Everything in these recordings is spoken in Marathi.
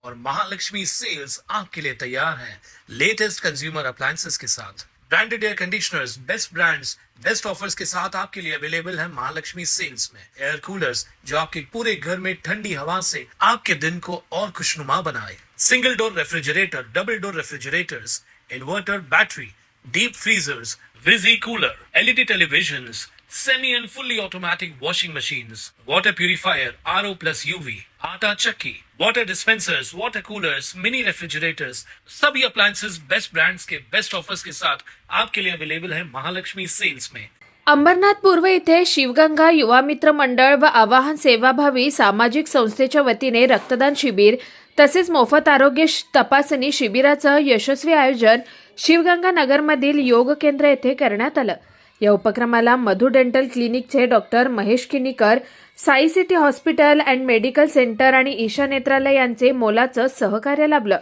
और महालक्ष्मी सेल्स आपके लिए तैयार है लेटेस्ट कंज्यूमर अप्लायंसेस के साथ। Branded air conditioners, best brands, best offers के साथ आपके लिए अवेलेबल है महालक्ष्मी सेल्स में। एयर कूलर्स जो आपके पूरे घर में ठंडी हवा से आपके दिन को और खुशनुमा बनाए। Single door refrigerator, double door refrigerators, inverter battery, deep freezers, विजी cooler, LED televisions, semi and fully automatic washing machines, water purifier, RO plus UV, आटा चक्की, water dispensers, water coolers, mini refrigerators, सभी appliances बेस्ट ब्रांड्स के बेस्ट ऑफर्स के साथ आपके लिए अवेलेबल है महालक्ष्मी सेल्स में। अंबरनाथ पूर्व येथे शिवगंगा युवा मित्र मंडळ व आवाहन सेवाभावी सामाजिक संस्थेच्या वतीने रक्तदान शिबिर तसेच मोफत आरोग्य तपासणी शिबिराचं यशस्वी आयोजन शिवगंगा नगरमधील योग केंद्र येथे करण्यात आलं। या उपक्रमाला मधु डेंटल क्लिनिकचे doctor Mahesh Kinikar, Sai city hospital and medical centre आणि ईशा नेत्रालय यांचे मोलाचं सहकार्य लाभलं।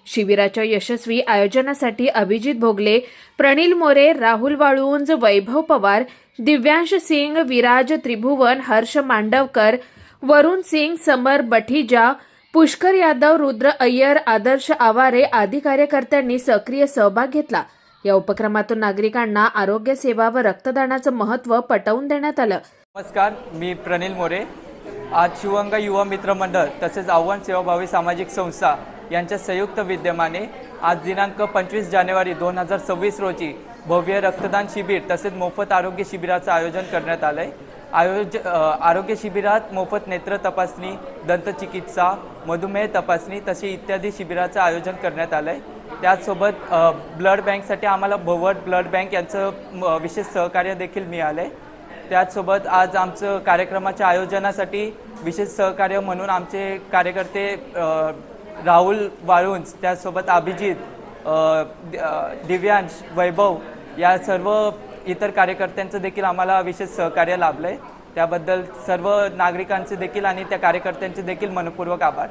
शिबिराच्या यशस्वी आयोजनासाठी अभिजित भोगले, प्रणिल मोरे, राहुल वाळुंज, वैभव पवार, दिव्यांश सिंग, विराज त्रिभुवन, हर्ष मांडवकर, वरुण सिंग, समर बठीजा, पुष्कर यादव, रुद्र अय्यर, आदर्श आवारे आदी कार्यकर्त्यांनी सक्रिय सहभाग घेतला। या उपक्रमातून नागरिकांना आरोग्य सेवा व रक्तदानाचं महत्त्व पटवून देण्यात आलं। नमस्कार, मी प्रणिल मोरे। आज शिवगंगा युवा मित्र मंडळ तसेच आव्हान सेवाभावी सामाजिक संस्था यांच्या संयुक्त विद्यमाने आज दिनांक 25 जानेवारी 2026 रोजी भव्य रक्तदान शिबिर तसेच मोफत आरोग्य शिबिराचं आयोजन करण्यात आलं आहे। आरोग्य शिबिरात मोफत नेत्र तपासणी, दंतचिकित्सा, मधुमेह तपासणी तसे इत्यादी शिबिराचं आयोजन करण्यात आलं आहे। त्याचसोबत ब्लड बँकसाठी आम्हाला भोवड ब्लड बँक यांचं विशेष सहकार्य देखील मिळालं आहे। त्याचसोबत आज आमचं कार्यक्रमाच्या आयोजनासाठी विशेष सहकार्य म्हणून आमचे कार्यकर्ते राहुल वाळुंज, त्याचसोबत अभिजित, दिव्यांश, वैभव या सर्व इतर कार्यकर्त्यांचं देखील आम्हाला विशेष सहकार्य लाभलं आहे। त्याबद्दल सर्व नागरिकांचे देखील आणि त्या कार्यकर्त्यांचे देखील मनपूर्वक आभार।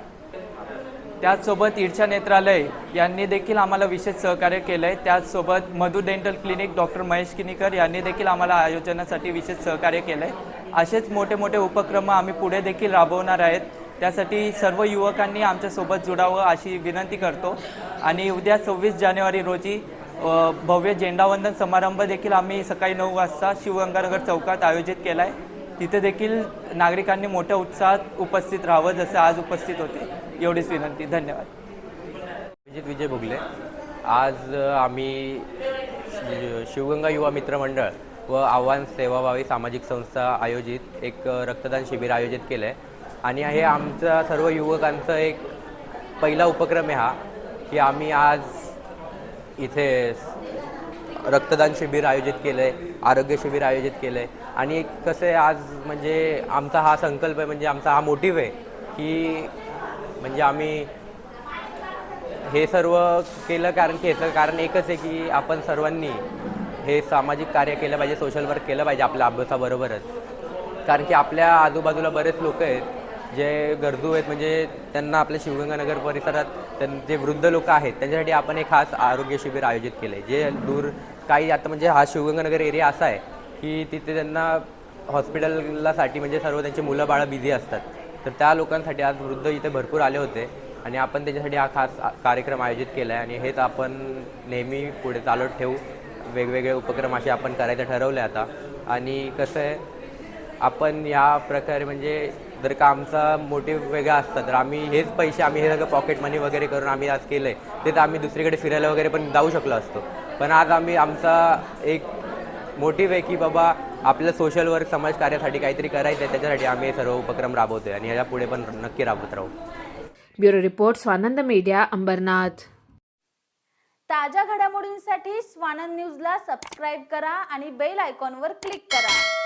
त्याचसोबत ईशा नेत्रालय यांनी देखील आम्हाला विशेष सहकार्य केलं आहे। त्याचसोबत मधु dental clinic doctor Mahesh Kinikar यांनी देखील आम्हाला आयोजनासाठी विशेष सहकार्य केलं आहे। असेच मोठे मोठे उपक्रम आम्ही पुढे देखील राबवणार आहेत। त्यासाठी सर्व युवकांनी आमच्यासोबत जुडावं अशी विनंती करतो। आणि उद्या 26 जानेवारी रोजी भव्य झेंडावंदन समारंभ देखील आम्ही सकाळी 9 वाजता शिवगंगानगर चौकात आयोजित केला आहे। तिथे देखील नागरिकांनी मोठ्या उत्साहात उपस्थित राहावं जसं आज उपस्थित होते। एवढीच विनंती। धन्यवाद। अभिजित विजय भोगले। आज आम्ही शिवगंगा युवा मित्र मंडळ व आव्हान सेवाभावी सामाजिक संस्था आयोजित एक रक्तदान शिबिर आयोजित केलं आहे आणि हे आमचा सर्व युवकांचा एक पहिला उपक्रम आहे हा, की आम्ही आज इथे रक्तदान शिबिर आयोजित केलं आहे, आरोग्य शिबिर आयोजित केलं आहे। आणि कसं आहे, आज म्हणजे आमचा हा संकल्प आहे, म्हणजे आमचा हा मोटिव्ह आहे की म्हणजे आम्ही हे सर्व केलं कारण एकच आहे की आपण सर्वांनी हे सामाजिक कार्य केलं पाहिजे, सोशल वर्क केलं पाहिजे आपल्या अभ्यासाबरोबरच। कारण की आपल्या आजूबाजूला बरेच लोक आहेत जे गरजू आहेत, म्हणजे त्यांना आपल्या शिवगंगानगर परिसरात जे वृद्ध लोक आहेत त्यांच्यासाठी आपण एक खास आरोग्य शिबिर आयोजित केलं आहे। जे दूर काही आता म्हणजे हा शिवगंगानगर एरिया असा आहे की तिथे त्यांना हॉस्पिटलसाठी म्हणजे सर्व त्यांची मुलं बाळं बिझी असतात, तर त्या लोकांसाठी आज वृद्ध इथे भरपूर आले होते आणि आपण त्यांच्यासाठी हा खास कार्यक्रम आयोजित केला आहे। आणि हेच आपण नेहमी पुढे चालत ठेवू। वेगवेगळे उपक्रम असे आपण करायचं ठरवले आता। आणि कसं आहे, आपण या प्रकारे म्हणजे जर का आमचा मोटिव्ह वेगळा असता तर आम्ही हेच पैसे आम्ही हे सगळं पॉकेट मनी वगैरे करून आम्ही आज केलं आहे, ते तर आम्ही दुसरीकडे फिरायला वगैरे पण जाऊ शकलो असतो। पण आज आमचा एक मोटिव्ह आहे की बाबा आपलं सोशल वर्क समाजकार्यासाठी काहीतरी करायचं आहे, त्याच्यासाठी आम्ही हे सर्व उपक्रम राबवतोय आणि ह्याच्या पुढे पण नक्की राबवत राहू। Bureau report, Swanand media, Ambernath. ताज्या घडामोडींसाठी स्वानंद न्यूजला सबस्क्राईब करा आणि बेल आयकॉनवर क्लिक करा।